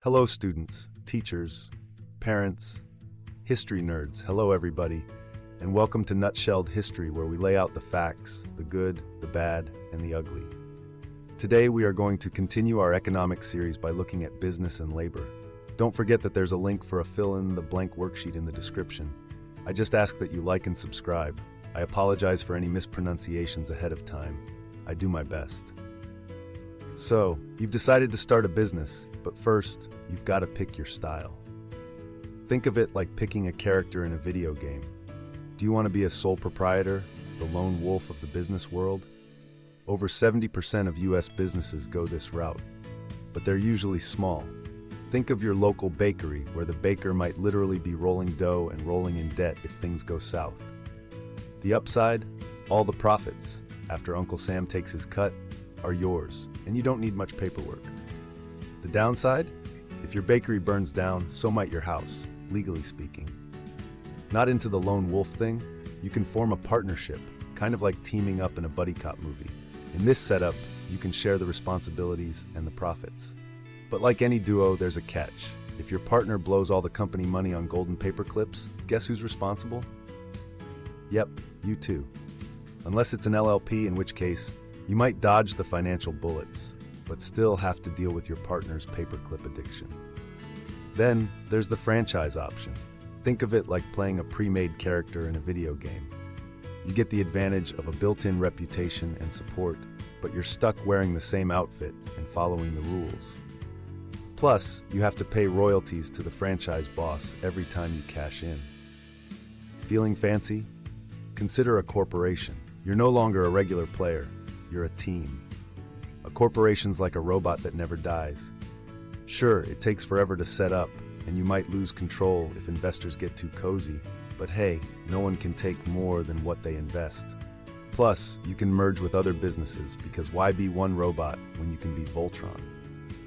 Hello, students, teachers, parents, history nerds. Hello, everybody, and welcome to Nutshelled History, where we lay out the facts, the good, the bad, and the ugly. Today, we are going to continue our economics series by looking at business and labor. Don't forget that there's a link for a fill-in-the-blank worksheet in the description. I just ask that you like and subscribe. I apologize for any mispronunciations ahead of time. I do my best. So, you've decided to start a business, but first, you've got to pick your style. Think of it like picking a character in a video game. Do you want to be a sole proprietor, the lone wolf of the business world? Over 70% of US businesses go this route, but they're usually small. Think of your local bakery, where the baker might literally be rolling dough and rolling in debt if things go south. The upside? All the profits, after Uncle Sam takes his cut, are yours, and you don't need much paperwork. The downside? If your bakery burns down, so might your house, legally speaking. Not into the lone wolf thing? You can form a partnership, kind of like teaming up in a buddy cop movie. In this setup, you can share the responsibilities and the profits. But like any duo, there's a catch. If your partner blows all the company money on golden paper clips, guess who's responsible? Yep, you too. Unless it's an LLP, in which case, you might dodge the financial bullets, but still have to deal with your partner's paperclip addiction. Then, there's the franchise option. Think of it like playing a pre-made character in a video game. You get the advantage of a built-in reputation and support, but you're stuck wearing the same outfit and following the rules. Plus, you have to pay royalties to the franchise boss every time you cash in. Feeling fancy? Consider a corporation. You're no longer a regular player. You're a team. A corporation's like a robot that never dies. Sure, it takes forever to set up, and you might lose control if investors get too cozy, but hey, no one can take more than what they invest. Plus, you can merge with other businesses, because why be one robot when you can be Voltron?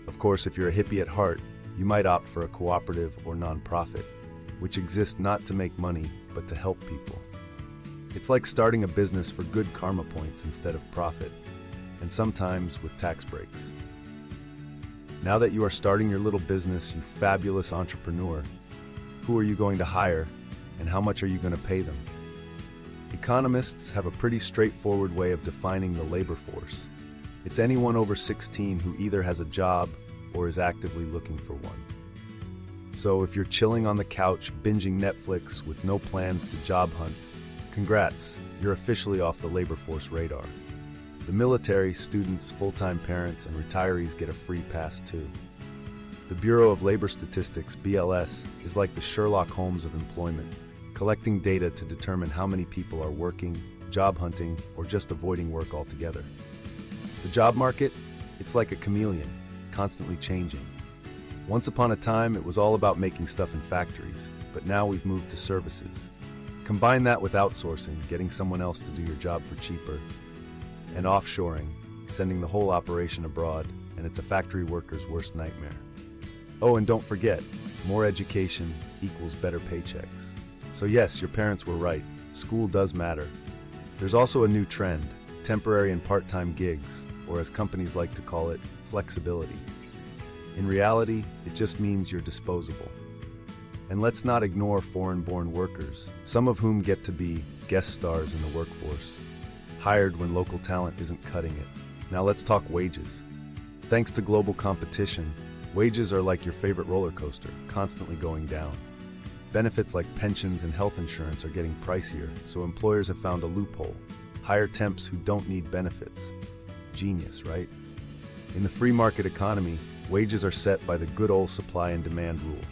Of course, if you're a hippie at heart, you might opt for a cooperative or nonprofit, which exists not to make money, but to help people. It's like starting a business for good karma points instead of profit, and sometimes with tax breaks. Now that you are starting your little business, you fabulous entrepreneur, who are you going to hire, and how much are you going to pay them? Economists have a pretty straightforward way of defining the labor force. It's anyone over 16 who either has a job or is actively looking for one. So if you're chilling on the couch, binging Netflix with no plans to job hunt, congrats, you're officially off the labor force radar. The military, students, full-time parents, and retirees get a free pass too. The Bureau of Labor Statistics, BLS, is like the Sherlock Holmes of employment, collecting data to determine how many people are working, job hunting, or just avoiding work altogether. The job market? It's like a chameleon, constantly changing. Once upon a time, it was all about making stuff in factories, but now we've moved to services. Combine that with outsourcing, getting someone else to do your job for cheaper, and offshoring, sending the whole operation abroad, and it's a factory worker's worst nightmare. Oh, and don't forget, more education equals better paychecks. So yes, your parents were right, school does matter. There's also a new trend, temporary and part-time gigs, or as companies like to call it, flexibility. In reality, it just means you're disposable. And let's not ignore foreign-born workers, some of whom get to be guest stars in the workforce, hired when local talent isn't cutting it. Now let's talk wages. Thanks to global competition, wages are like your favorite roller coaster, constantly going down. Benefits like pensions and health insurance are getting pricier, so employers have found a loophole. Hire temps who don't need benefits. Genius, right? In the free market economy, wages are set by the good old supply and demand rule.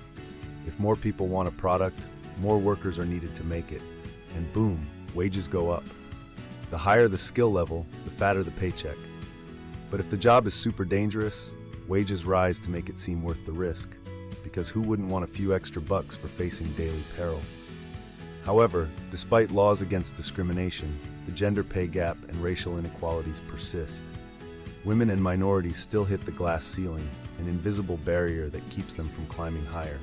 If more people want a product, more workers are needed to make it. And boom, wages go up. The higher the skill level, the fatter the paycheck. But if the job is super dangerous, wages rise to make it seem worth the risk, because who wouldn't want a few extra bucks for facing daily peril? However, despite laws against discrimination, the gender pay gap and racial inequalities persist. Women and minorities still hit the glass ceiling, an invisible barrier that keeps them from climbing higher.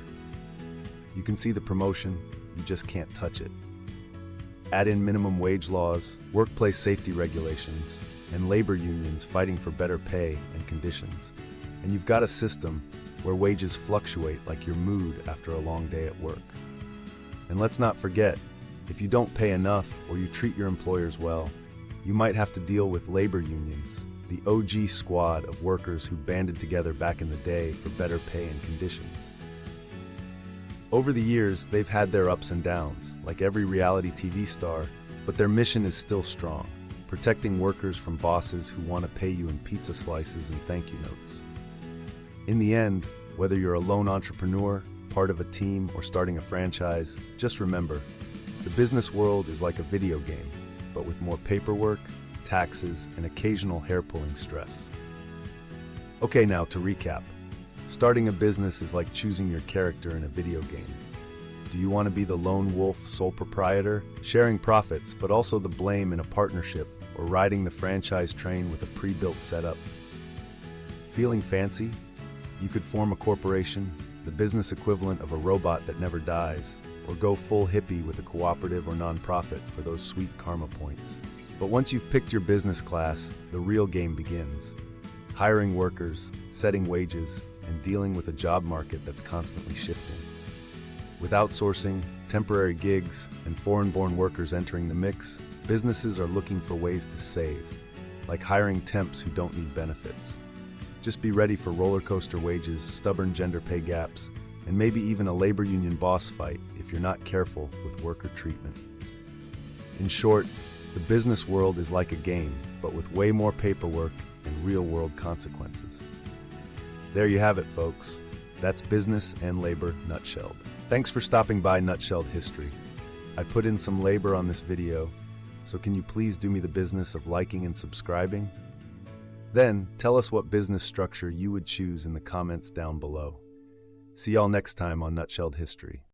You can see the promotion, you just can't touch it. Add in minimum wage laws, workplace safety regulations, and labor unions fighting for better pay and conditions, and you've got a system where wages fluctuate like your mood after a long day at work. And let's not forget, if you don't pay enough or you treat your employers well, you might have to deal with labor unions, the OG squad of workers who banded together back in the day for better pay and conditions. Over the years, they've had their ups and downs, like every reality TV star, but their mission is still strong, protecting workers from bosses who want to pay you in pizza slices and thank you notes. In the end, whether you're a lone entrepreneur, part of a team, or starting a franchise, just remember, the business world is like a video game, but with more paperwork, taxes, and occasional hair-pulling stress. Okay, now to recap. Starting a business is like choosing your character in a video game. Do you want to be the lone wolf sole proprietor, sharing profits but also the blame in a partnership, or riding the franchise train with a pre-built setup? Feeling fancy? You could form a corporation, the business equivalent of a robot that never dies, or go full hippie with a cooperative or nonprofit for those sweet karma points. But once you've picked your business class, the real game begins. Hiring workers, setting wages, and dealing with a job market that's constantly shifting. With outsourcing, temporary gigs, and foreign-born workers entering the mix, businesses are looking for ways to save, like hiring temps who don't need benefits. Just be ready for roller coaster wages, stubborn gender pay gaps, and maybe even a labor union boss fight if you're not careful with worker treatment. In short, the business world is like a game, but with way more paperwork and real-world consequences. There you have it, folks. That's business and labor nutshelled. Thanks for stopping by Nutshelled History. I put in some labor on this video, so can you please do me the business of liking and subscribing? Then, tell us what business structure you would choose in the comments down below. See y'all next time on Nutshelled History.